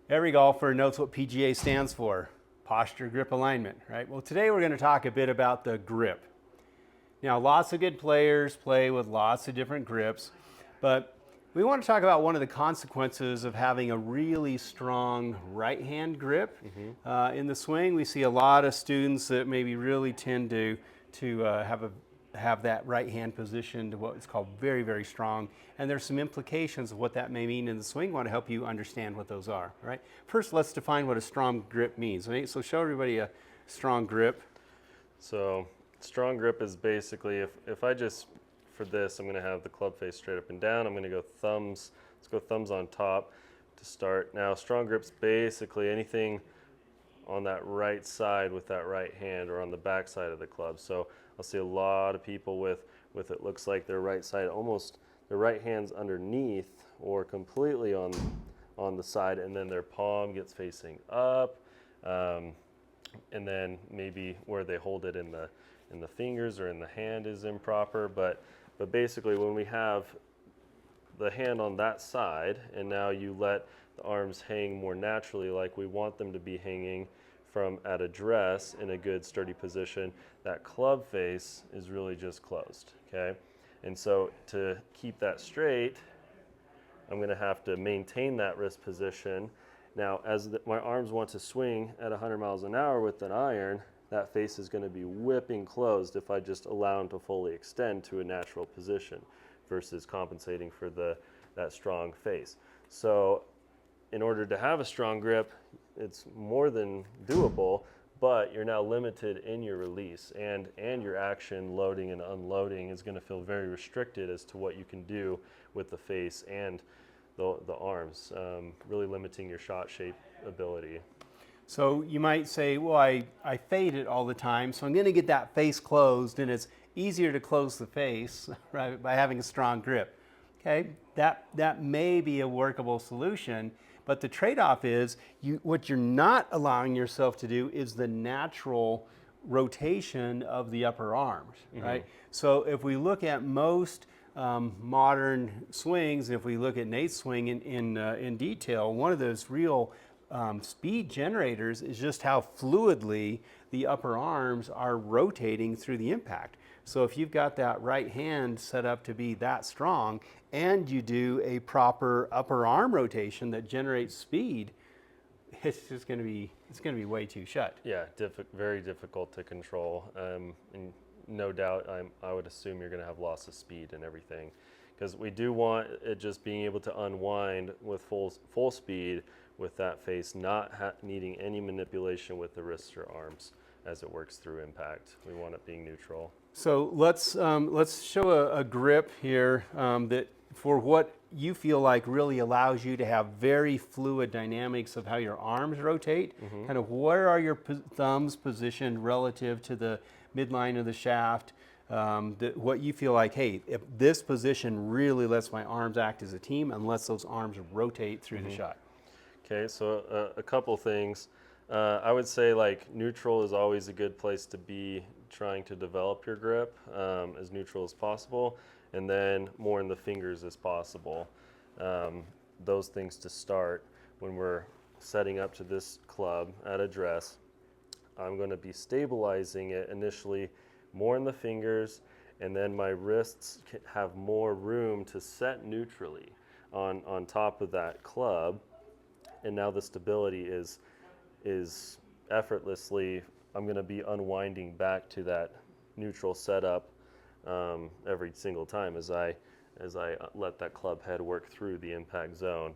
Every golfer knows what PGA stands for, posture, grip, alignment, right? Well, today we're going to talk a bit about the grip. Now, lots of good players play with lots of different grips, but we want to talk about one of the consequences of having a really strong right-hand grip. In the swing, we see a lot of students that maybe really tend to have that right hand position to what is called very, very strong. And there's some implications of what that may mean in the swing. I want to help you understand what those are, right? First, let's define what a strong grip means, right? So show everybody a strong grip. So strong grip is basically, if I just, for this, I'm going to have the club face straight up and down. I'm going to go thumbs, let's go thumbs on top to start. Now strong grip's basically anything on that right side with that right hand or on the back side of the club. So I'll see a lot of people with it looks like their right side, almost their right hand's underneath or completely on the side, and then their palm gets facing up, and then maybe where they hold it in the fingers or in the hand is improper. But basically, when we have the hand on that side, and now you let the arms hang more naturally like we want them to be hanging from at address in a good sturdy position, that club face is really just closed, okay? And so to keep that straight, I'm gonna have to maintain that wrist position. Now, as my arms want to swing at 100 miles an hour with an iron, that face is gonna be whipping closed if I just allow them to fully extend to a natural position versus compensating for that strong face. So in order to have a strong grip, it's more than doable, but you're now limited in your release, and your action loading and unloading is going to feel very restricted as to what you can do with the face and the arms, really limiting your shot shape ability. So you might say, well, I fade it all the time, so I'm going to get that face closed, and it's easier to close the face, right, by having a strong grip. Okay, that may be a workable solution, but the trade-off is what you're not allowing yourself to do is the natural rotation of the upper arms, right? So if we look at most modern swings, and if we look at Nate's swing in detail, one of those real speed generators is just how fluidly the upper arms are rotating through the impact. So if you've got that right hand set up to be that strong and you do a proper upper arm rotation that generates speed, it's just going to be way too shut. Yeah, very difficult to control, and no doubt I would assume you're going to have loss of speed and everything, because we do want it just being able to unwind with full speed with that face, not needing any manipulation with the wrists or arms as it works through impact. We want it being neutral. So let's show a grip here that for what you feel like really allows you to have very fluid dynamics of how your arms rotate. Kind of where are your thumbs positioned relative to the midline of the shaft? What you feel like, hey, if this position really lets my arms act as a team and lets those arms rotate through the shot. Okay, so a couple things. I would say like neutral is always a good place to be trying to develop your grip, as neutral as possible, and then more in the fingers as possible. Those things to start. When we're setting up to this club at address, I'm going to be stabilizing it initially more in the fingers, and then my wrists have more room to set neutrally on top of that club. And now the stability is effortlessly, I'm going to be unwinding back to that neutral setup every single time as I let that club head work through the impact zone.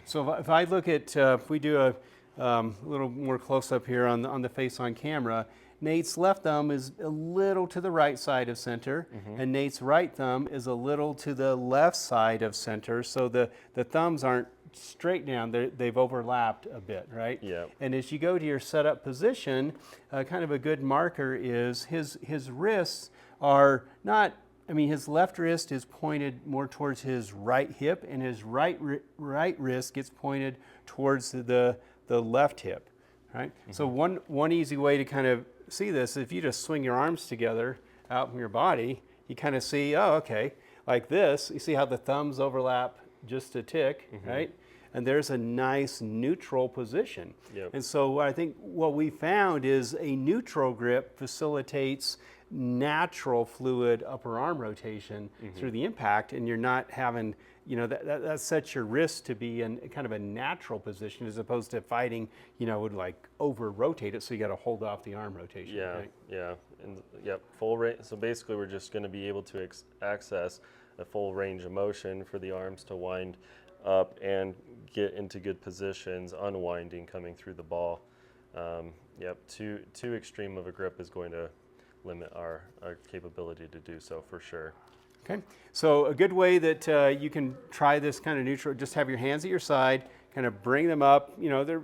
So if I look at, if we do a little more close up here on the face on camera, Nate's left thumb is a little to the right side of center, and Nate's right thumb is a little to the left side of center. So the thumbs aren't straight down, they've overlapped a bit, right? Yeah. And as you go to your setup position, kind of a good marker is his wrists are not, I mean, his left wrist is pointed more towards his right hip, and his right wrist gets pointed towards the left hip, right? So one easy way to kind of see this, if you just swing your arms together out from your body, you kind of see, oh, okay, like this, you see how the thumbs overlap just a tick, right? and there's a nice neutral position. Yep. And so I think what we found is a neutral grip facilitates natural fluid upper arm rotation through the impact, and you're not having, that sets your wrist to be in kind of a natural position as opposed to fighting, would like over rotate it, so you got to hold off the arm rotation. Yeah, right? yeah, and yep, full range. So basically, we're just going to be able to access a full range of motion for the arms to wind up and get into good positions, unwinding coming through the ball. Yep, too extreme of a grip is going to limit our capability to do so for sure. Okay, so a good way that you can try this kind of neutral, just have your hands at your side, kind of bring them up. Their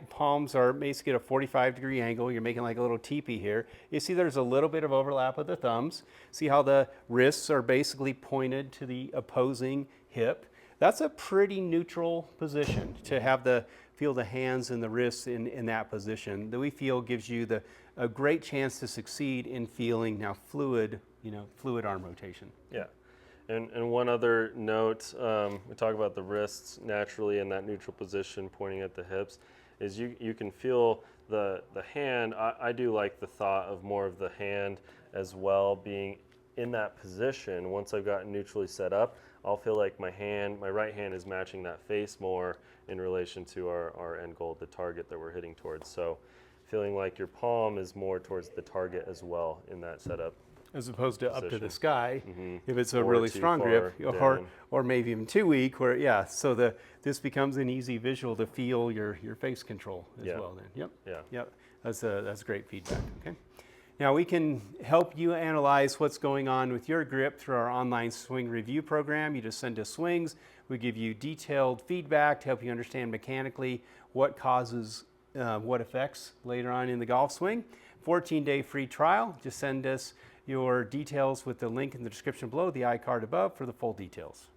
palms are basically at a 45-degree angle. You're making like a little teepee here. You see there's a little bit of overlap with the thumbs. See how the wrists are basically pointed to the opposing hip. That's a pretty neutral position to have feel the hands and the wrists in that position that we feel gives you a great chance to succeed in feeling now fluid arm rotation. Yeah, and one other note, we talk about the wrists naturally in that neutral position pointing at the hips, is you can feel the hand. I do like the thought of more of the hand as well being in that position. Once I've gotten neutrally set up, I'll feel like my right hand is matching that face more in relation to our end goal, the target that we're hitting towards. So feeling like your palm is more towards the target as well in that setup. As opposed to position. up to the sky, if it's a Or really too strong grip, far or maybe even too weak, so this becomes an easy visual to feel your face control as well then. Yep. That's great feedback, okay? Now we can help you analyze what's going on with your grip through our online swing review program. You just send us swings. We give you detailed feedback to help you understand mechanically what causes what effects later on in the golf swing. 14-day free trial. Just send us your details with the link in the description below, the iCard above for the full details.